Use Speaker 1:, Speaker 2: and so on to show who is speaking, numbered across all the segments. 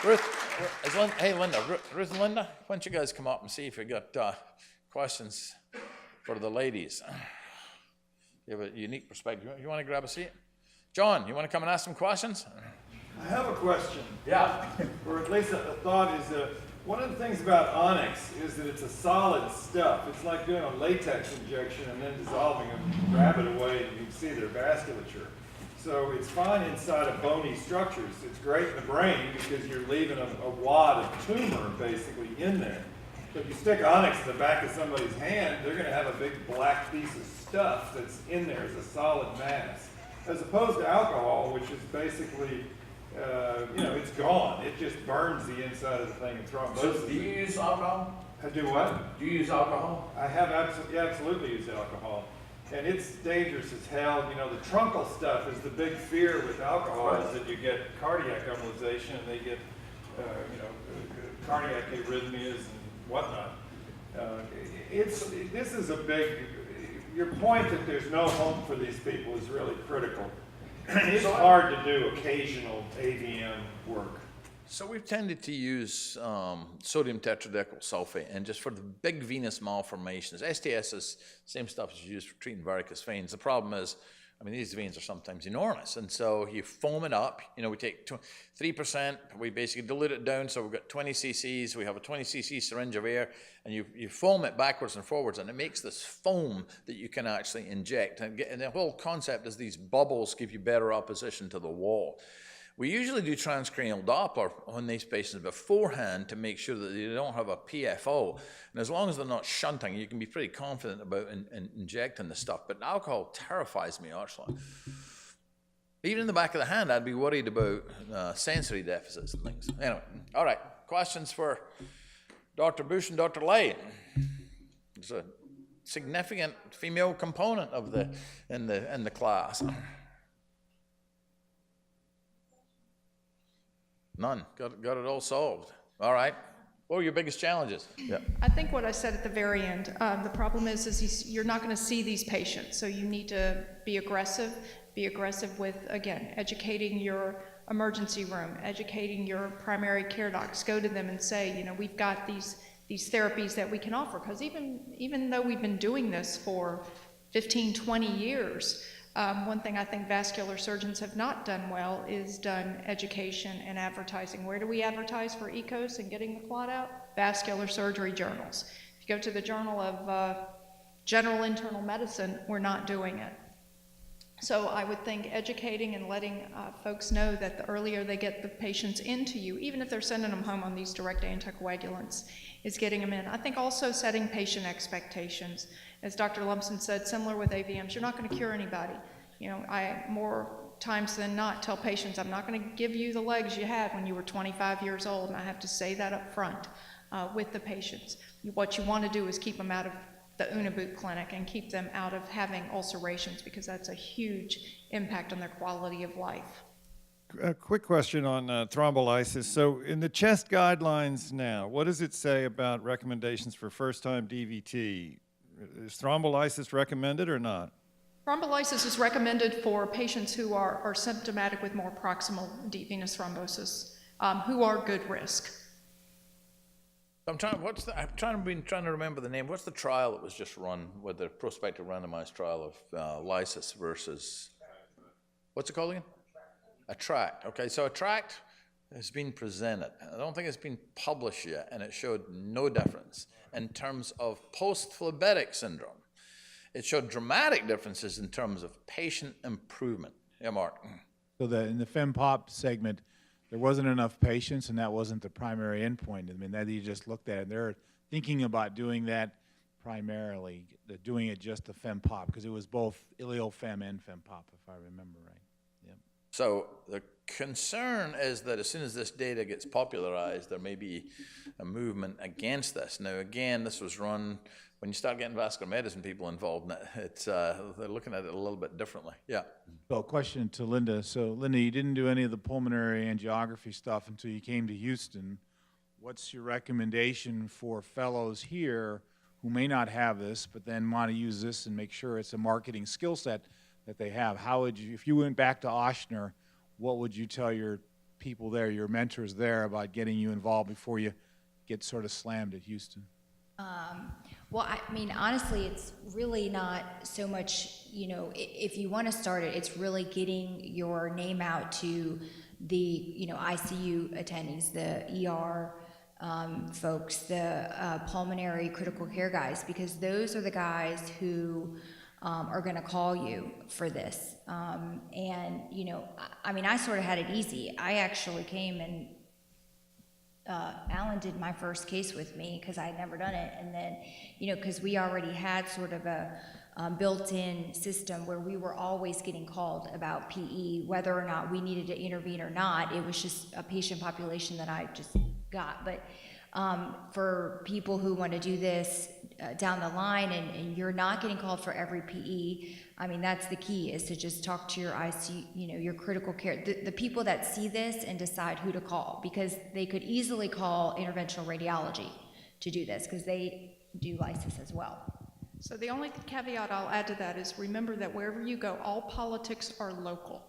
Speaker 1: Hey, Linda, Ruth and Linda, why don't you guys come up and see if you got questions for the ladies? You have a unique perspective. You want to grab a seat? John, you want to come and ask some questions?
Speaker 2: I have a question.
Speaker 1: Yeah.
Speaker 2: Or at least a thought is one of the things about onyx is that it's a solid stuff. It's like doing a latex injection and then dissolving them, grab it away, and you can see their vasculature. So it's fine inside of bony structures. It's great in the brain because you're leaving a wad of tumor basically in there. So if you stick onyx in the back of somebody's hand, they're going to have a big black piece of stuff that's in there as a solid mass. As opposed to alcohol, which is basically, it's gone. It just burns the inside of the thing and thrombosis.
Speaker 1: So do you use alcohol?
Speaker 2: I do what?
Speaker 1: Do you use alcohol?
Speaker 2: I have absolutely used alcohol. And it's dangerous as hell. You know, the truncal stuff is the big fear with alcohol is that you get cardiac embolization and they get, cardiac arrhythmias and whatnot. This is a big, your point that there's no hope for these people is really critical. It's hard to do occasional AVM work.
Speaker 1: So we've tended to use sodium tetradecyl sulfate, and just for the big venous malformations. STS is the same stuff as used for treating varicose veins. The problem is, these veins are sometimes enormous, and so you foam it up. We take 3%, we basically dilute it down, so we've got 20 cc's, we have a 20 cc syringe of air, and you foam it backwards and forwards, and it makes this foam that you can actually inject. And the whole concept is these bubbles give you better opposition to the wall. We usually do transcranial Doppler on these patients beforehand to make sure that they don't have a PFO. And as long as they're not shunting, you can be pretty confident about injecting the stuff. But alcohol terrifies me, actually. Even in the back of the hand, I'd be worried about sensory deficits and things. Anyway, all right. Questions for Dr. Bush and Dr. Lay? There's a significant female component of in the class. None. Got it all solved. All right. What were your biggest challenges?
Speaker 3: Yeah. I think what I said at the very end, the problem is you're not going to see these patients, so you need to be aggressive with, again, educating your emergency room, educating your primary care docs. Go to them and say, we've got these therapies that we can offer, because even though we've been doing this for 15, 20 years, one thing I think vascular surgeons have not done well is done education and advertising. Where do we advertise for ECOS and getting the clot out? Vascular surgery journals. If you go to the Journal of General Internal Medicine, we're not doing it. So I would think educating and letting folks know that the earlier they get the patients into you, even if they're sending them home on these direct anticoagulants, is getting them in. I think also setting patient expectations. As Dr. Lumsden said, similar with AVMs, you're not going to cure anybody. I more times than not tell patients, I'm not going to give you the legs you had when you were 25 years old, and I have to say that up front with the patients. What you want to do is keep them out of the Unabut clinic and keep them out of having ulcerations, because that's a huge impact on their quality of life.
Speaker 2: A quick question on thrombolysis. So in the chest guidelines now, what does it say about recommendations for first-time DVT? Is thrombolysis recommended or not?
Speaker 3: Thrombolysis is recommended for patients who are symptomatic with more proximal deep venous thrombosis, who are good risk.
Speaker 1: I'm trying to remember the name. What's the trial that was just run with the prospective randomized trial of lysis versus, what's it called again? ATTRACT. Okay, so ATTRACT has been presented. I don't think it's been published yet, and it showed no difference in terms of post-phlebitic syndrome. It showed dramatic differences in terms of patient improvement. Yeah, Mark.
Speaker 4: So in the FEMPOP segment, there wasn't enough patients, and that wasn't the primary endpoint. That you just looked at it. They're thinking about doing that primarily, doing it just the FEMPOP, because it was both ileofem and FEMPOP, if I remember right. Yep.
Speaker 1: So the concern is that as soon as this data gets popularized, there may be a movement against this. Now, again, this was run, when you start getting vascular medicine people involved in it, they're looking at it a little bit differently. Yeah.
Speaker 4: So a question to Linda. So Linda, you didn't do any of the pulmonary angiography stuff until you came to Houston. What's your recommendation for fellows here who may not have this, but then want to use this and make sure it's a marketing skill set that they have? How would you, if you went back to Ochsner, what would you tell your people there, your mentors there, about getting you involved before you get sort of slammed at Houston?
Speaker 5: Well, I mean, honestly, it's really not so much, you know, if you want to start it, it's really getting your name out to the, you know, ICU attendees, the ER folks, the pulmonary critical care guys, because those are the guys who are going to call you for this. And, you know, I mean, I sort of had it easy. I actually came and Alan did my first case with me because I had never done it. And then, you know, because we already had sort of a built-in system where we were always getting called about PE, whether or not we needed to intervene or not. It was just a patient population that I just got. But for people who want to do this down the line and you're not getting called for every PE, I mean, that's the key, is to just talk to your ICU, you know, your critical care, the people that see this and decide who to call, because they could easily call interventional radiology to do this, because they do lysis as well.
Speaker 3: So the only caveat I'll add to that is remember that wherever you go, all politics are local.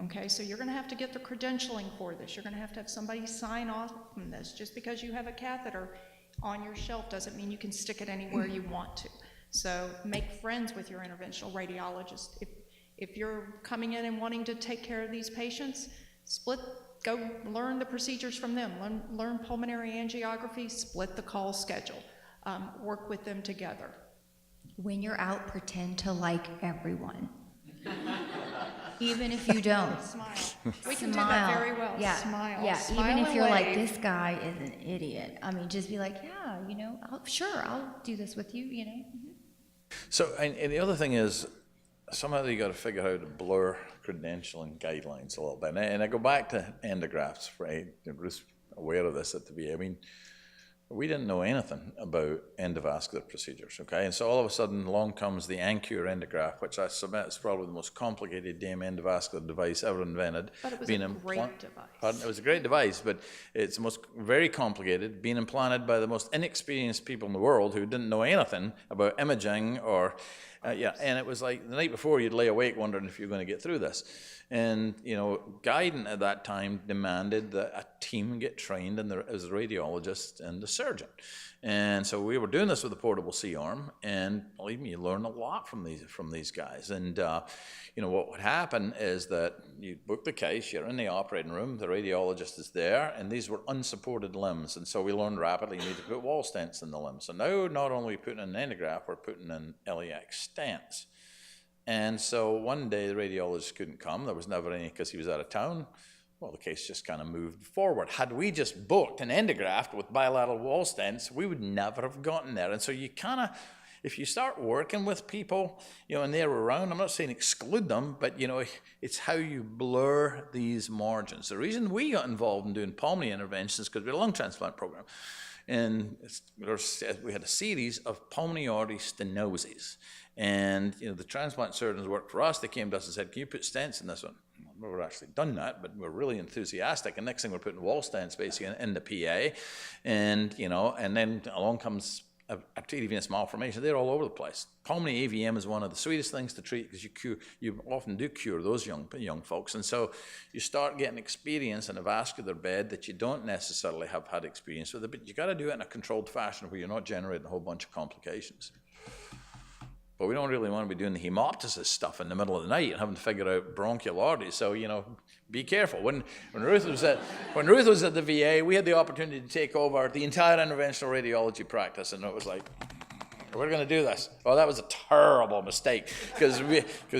Speaker 3: Okay, so you're going to have to get the credentialing for this. You're going to have somebody sign off on this. Just because you have a catheter on your shelf doesn't mean you can stick it anywhere you want to. So make friends with your interventional radiologist. If you're coming in and wanting to take care of these patients, go learn the procedures from them. Learn pulmonary angiography, split the call schedule. Work with them together.
Speaker 5: When you're out, pretend to like everyone. Even if you don't.
Speaker 3: Smile. We can do that very well.
Speaker 5: Yeah.
Speaker 3: Smile.
Speaker 5: Yeah.
Speaker 3: Smile
Speaker 5: Even if
Speaker 3: and
Speaker 5: you're like,
Speaker 3: wave.
Speaker 5: this guy is an idiot. I mean, just be like, yeah, you know, I'll do this with you, you know.
Speaker 1: So, and the other thing is, somehow you got to figure out how to blur credentialing guidelines a little bit. And I go back to endografts, right? Bruce aware of this at the VA. I mean, we didn't know anything about endovascular procedures, okay? And so all of a sudden, along comes the Ancure endograph, which I submit is probably the most complicated damn endovascular device ever invented.
Speaker 3: But it was a great device.
Speaker 1: Pardon? It was a great device, but it's very complicated, being implanted by the most inexperienced people in the world who didn't know anything about imaging or, and it was like the night before you'd lay awake wondering if you're going to get through this. And, you know, Guidant at that time demanded that a team get trained as a radiologist and a surgeon. And so we were doing this with a portable C-arm, and believe me, you learn a lot from these guys. And, you know, what would happen is that you book the case, you're in the operating room, the radiologist is there, and these were unsupported limbs. And so we learned rapidly you need to put wall stents in the limbs. So now not only are we putting in an endograph, we're putting in LEX stents. And so one day the radiologist couldn't come. There was never any because he was out of town. Well, the case just kind of moved forward. Had we just booked an endograft with bilateral wall stents, we would never have gotten there. And so you kind of, if you start working with people, you know, and they're around, I'm not saying exclude them, but, you know, it's how you blur these margins. The reason we got involved in doing pulmonary interventions is because we had a lung transplant program. And we had a series of pulmonary artery stenoses. And, you know, the transplant surgeons worked for us. They came to us and said, can you put stents in this one? We've never actually done that, but we're really enthusiastic. And next thing we're putting wall stents basically in the PA. And, you know, and then along comes arterial venous malformation. They're all over the place. Pulmonary AVM is one of the sweetest things to treat because you often do cure those young folks. And so you start getting experience in a vascular bed that you don't necessarily have had experience with it, but you got to do it in a controlled fashion where you're not generating a whole bunch of complications. But we don't really want to be doing the hemoptysis stuff in the middle of the night and having to figure out bronchial arteries. So, you know, be careful. When Ruth was at the VA, we had the opportunity to take over the entire interventional radiology practice, and it was like, we're going to do this. Well, that was a terrible mistake because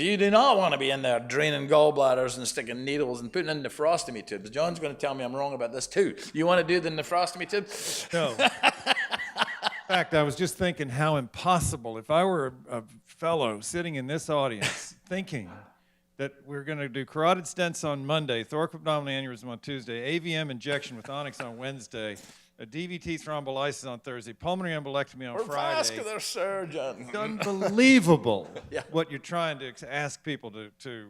Speaker 1: you do not want to be in there draining gallbladders and sticking needles and putting in nephrostomy tubes. John's going to tell me I'm wrong about this too. You want to do the nephrostomy tube?
Speaker 2: No. In fact, I was just thinking how impossible, if I were a fellow sitting in this audience thinking that we're going to do carotid stents on Monday, thoracoabdominal aneurysm on Tuesday, AVM injection with Onyx on Wednesday, a DVT thrombolysis on Thursday, pulmonary embolectomy on Friday.
Speaker 1: Vascular surgeon.
Speaker 2: It's unbelievable
Speaker 1: Yeah.
Speaker 2: what you're trying to ask people to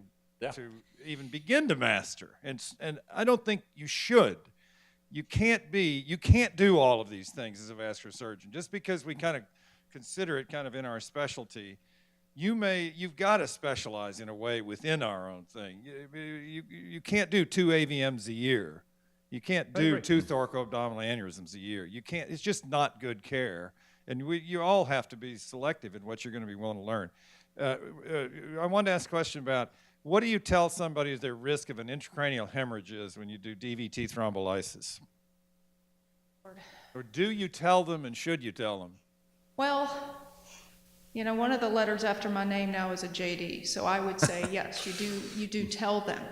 Speaker 2: even begin to master. And I don't think you should. You can't do all of these things as a vascular surgeon. Just because we kind of consider it kind of in our specialty, you've got to specialize in a way within our own thing. You can't do 2 AVMs a year. You can't do 2 thoracoabdominal aneurysms a year. You can't, it's just not good care. And you all have to be selective in what you're going to be willing to learn. I wanted to ask a question about, what do you tell somebody their risk of an intracranial hemorrhage is when you do DVT thrombolysis? Or do you tell them, and should you tell them?
Speaker 3: Well, you know, one of the letters after my name now is a JD, so I would say yes, you do tell them.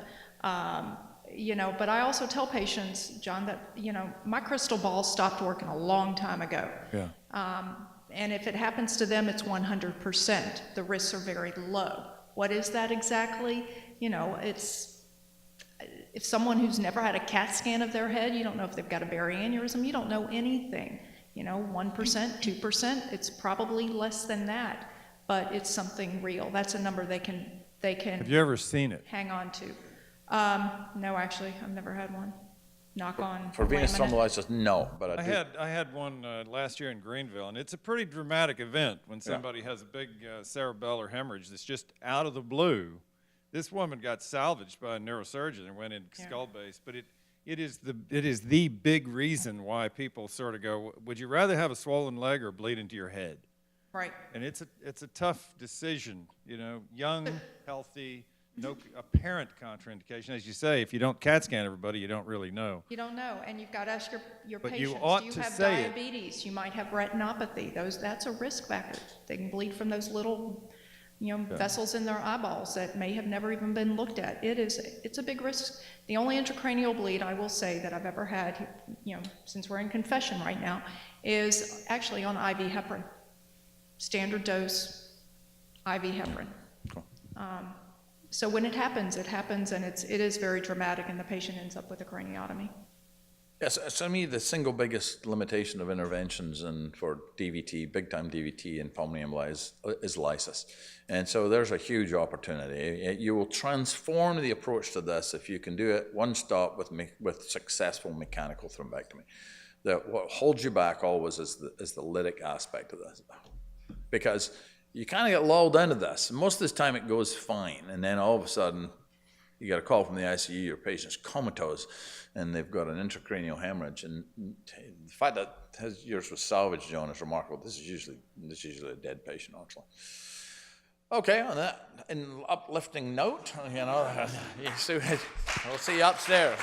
Speaker 3: You know, but I also tell patients, John, that, you know, my crystal ball stopped working a long time ago.
Speaker 2: Yeah.
Speaker 3: And if it happens to them, it's 100%. The risks are very low. What is that exactly? You know, it's, if someone who's never had a CAT scan of their head, you don't know if they've got a baryaneurysm, you don't know anything. You know, 1%, 2%, it's probably less than that, but it's something real. That's a number they can
Speaker 2: Have you ever seen it?
Speaker 3: hang on to. No, actually, I've never had one. Knock on.
Speaker 1: For venous
Speaker 3: laminate.
Speaker 1: thrombolysis, no, but
Speaker 2: I had one last year in Greenville, and it's a pretty dramatic event when somebody has a big cerebellar hemorrhage that's just out of the blue. This woman got salvaged by a neurosurgeon and went in skull base, but it is the big reason why people sort of go, would you rather have a swollen leg or bleed into your head?
Speaker 3: Right.
Speaker 2: And it's a tough decision, you know, young, healthy, no apparent contraindication. As you say, if you don't CAT scan everybody, you don't really know.
Speaker 3: You don't know, and you've got to ask your
Speaker 2: But
Speaker 3: patients.
Speaker 2: you ought
Speaker 3: Do you
Speaker 2: to
Speaker 3: have
Speaker 2: say it.
Speaker 3: diabetes? You might have retinopathy. That's a risk factor. They can bleed from those little, you know, vessels in their eyeballs that may have never even been looked at. It's a big risk. The only intracranial bleed I will say that I've ever had, you know, since we're in confession right now, is actually on IV heparin. Standard dose IV heparin.
Speaker 1: Cool.
Speaker 3: So when it happens, and it is very dramatic, and the patient ends up with a craniotomy.
Speaker 1: Yes, so to me, the single biggest limitation of interventions and for DVT, big-time DVT and pulmonary emboli is lysis. And so there's a huge opportunity. You will transform the approach to this if you can do it one stop with successful mechanical thrombectomy. What holds you back always is the lytic aspect of this. Because you kind of get lulled into this. Most of this time it goes fine, and then all of a sudden you get a call from the ICU, your patient's comatose, and they've got an intracranial hemorrhage. And the fact that yours was salvaged, John, is remarkable. This is usually a dead patient, actually. Okay, on that an uplifting note, you know, we'll see you upstairs.